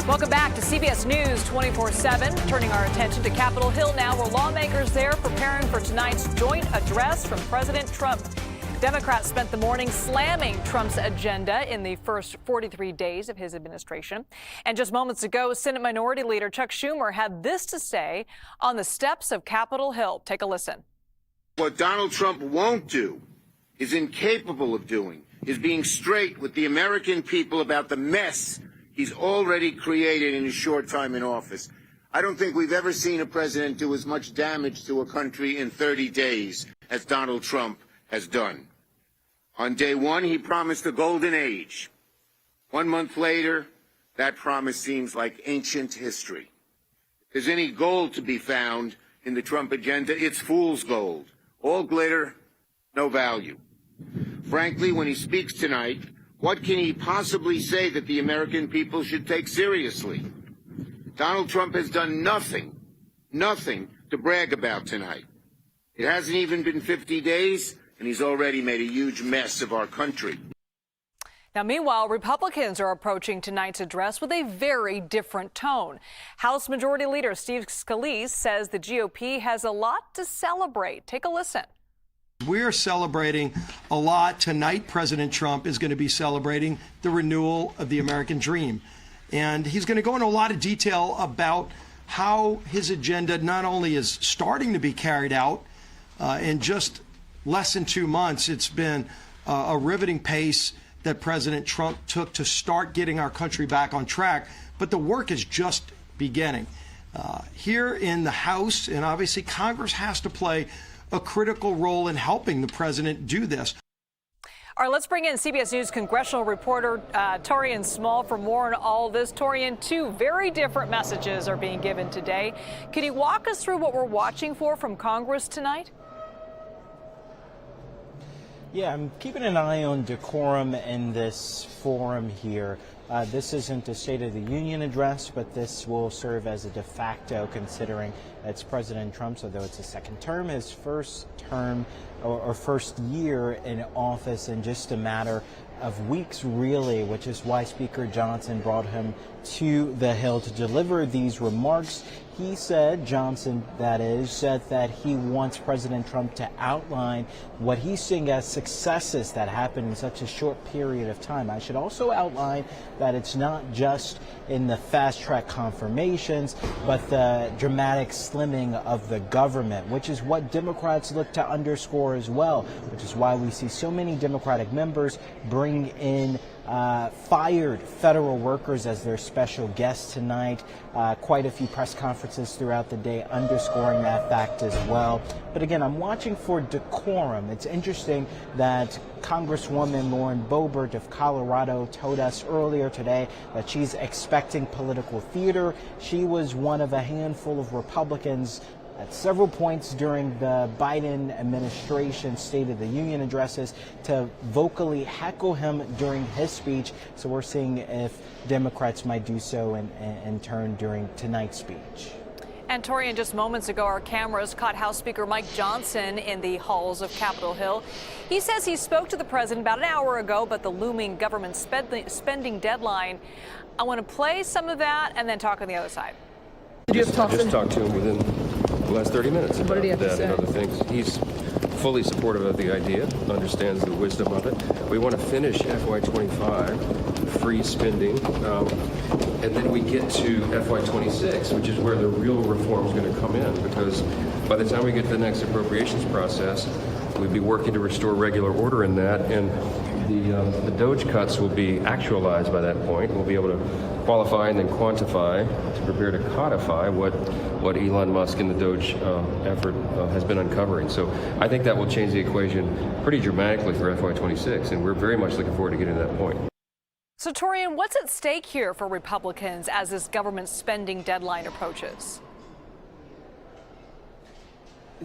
Welcome back to CBS News 24/7. Turning our attention to Capitol Hill now, where lawmakers there preparing for tonight's joint address from President Trump. Democrats spent the morning slamming Trump's agenda in the first 43 days of his administration. And just moments ago, Senate Minority Leader Chuck Schumer had this to say on the steps of Capitol Hill. Take a listen. What Donald Trump won't do, is incapable of doing, is being straight with the American people about the mess he's already created in his short time in office. I don't think we've ever seen a president do as much damage to a country in 30 days as Donald Trump has done. On day one, he promised a golden age. 1 month later, that promise seems like ancient history. If there's any gold to be found in the Trump agenda, it's fool's gold. All glitter, no value. Frankly, when he speaks tonight, what can he possibly say that the American people should take seriously? Donald Trump has done nothing to brag about tonight. It hasn't even been 50 days, and he's already made a huge mess of our country. Now, meanwhile, Republicans are approaching tonight's address with a very different tone. House Majority Leader Steve Scalise says the GOP has a lot to celebrate. Take a listen. We're celebrating a lot. Tonight, President Trump is going to be celebrating the renewal of the American dream. And he's going to go into a lot of detail about how his agenda not only is starting to be carried out in just less than 2 months. It's been a riveting pace that President Trump took to start getting our country back on track. But the work is just beginning. Here in the House, and obviously Congress has to play a critical role in helping the president do this. All right, let's bring in CBS News congressional reporter Taurean Small for more on all this. Taurean, two very different messages are being given today. Can you walk us through what we're watching for from Congress tonight? Yeah, I'm keeping an eye on decorum in this forum here. This isn't a State of the Union address, but this will serve as a de facto, considering it's President Trump's, although it's a second term, his first term or first year in office in just a matter of weeks, really, which is why Speaker Johnson brought him to the Hill to deliver these remarks. He said, Johnson, that is, said that he wants President Trump to outline what he's seeing as successes that happened in such a short period of time. I should also outline that it's not just in the fast-track confirmations, but the dramatic slimming of the government, which is what Democrats look to underscore as well, which is why we see so many Democratic members bring in fired federal workers as their special guests tonight. Quite a few press conferences throughout the day underscoring that fact as well. But again, I'm watching for decorum. It's interesting that Congresswoman Lauren Boebert of Colorado told us earlier today that she's expecting political theater. She was one of a handful of Republicans at several points during the Biden administration State of the Union addresses to vocally heckle him during his speech. So we're seeing if Democrats might do so in turn during tonight's speech. And Taurean, just moments ago, our cameras caught House Speaker Mike Johnson in the halls of Capitol Hill. He says he spoke to the president about an hour ago, but the looming government spending deadline. I want to play some of that and then talk on the other side. Did you have talked to him within the last 30 minutes about that and other things? He's fully supportive of the idea, understands the wisdom of it. We want to finish FY25 free spending, and then we get to FY26, which is where the real reform is going to come in, because by the time we get to the next appropriations process, we'd be working to restore regular order in that, and the DOGE cuts will be actualized by that point. We'll be able to qualify and then quantify to prepare to codify what Elon Musk and the DOGE effort has been uncovering. So I think that will change the equation pretty dramatically for FY26, and we're very much looking forward to getting to that point. So, Taurean, what's at stake here for Republicans as this government spending deadline approaches?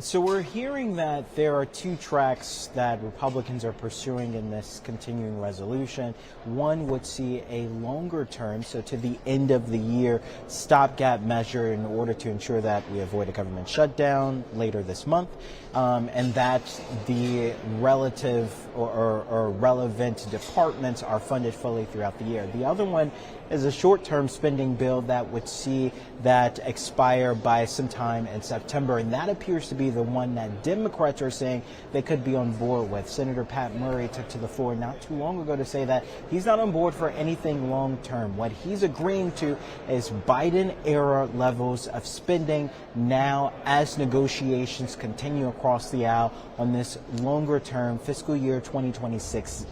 So we're hearing that there are two tracks that Republicans are pursuing in this continuing resolution. One would see a longer term, so to the end of the year, stopgap measure in order to ensure that we avoid a government shutdown later this month, and that the relative or relevant departments are funded fully throughout the year. The other one is a short-term spending bill that would see that expire by sometime in September, and that appears to be the one that Democrats are saying they could be on board with. Senator Pat Murray took to the floor not too long ago to say that he's not on board for anything long-term. What he's agreeing to is Biden-era levels of spending now as negotiations continue across the aisle on this longer-term fiscal year 2026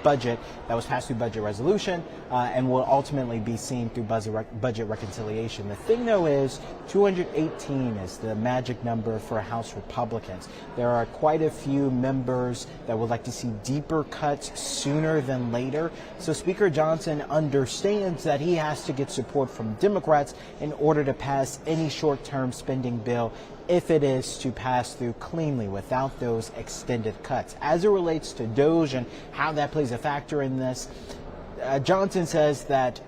budget that was passed through budget resolution and will ultimately be seen through budget reconciliation. The thing, though, is 218 is the magic number for House Republicans. There are quite a few members that would like to see deeper cuts sooner than later. So Speaker Johnson understands that he has to get support from Democrats in order to pass any short-term spending bill if it is to pass through cleanly without those extended cuts. As it relates to DOGE and how that plays a factor in this, Johnson says that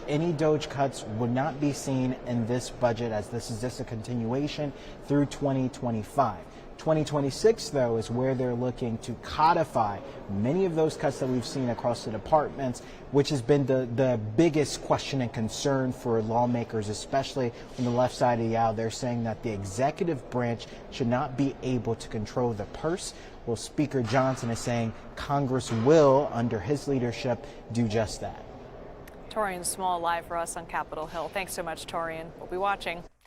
any DOGE cuts would not be seen in this budget, as this is just a continuation through 2025. 2026, though, is where they're looking to codify many of those cuts that we've seen across the departments, which has been the biggest question and concern for lawmakers, especially on the left side of the aisle. They're saying that the executive branch should not be able to control the purse. Well, Speaker Johnson is saying Congress will, under his leadership, do just that. Taurean Small live for us on Capitol Hill. Thanks so much, Taurean. We'll be watching.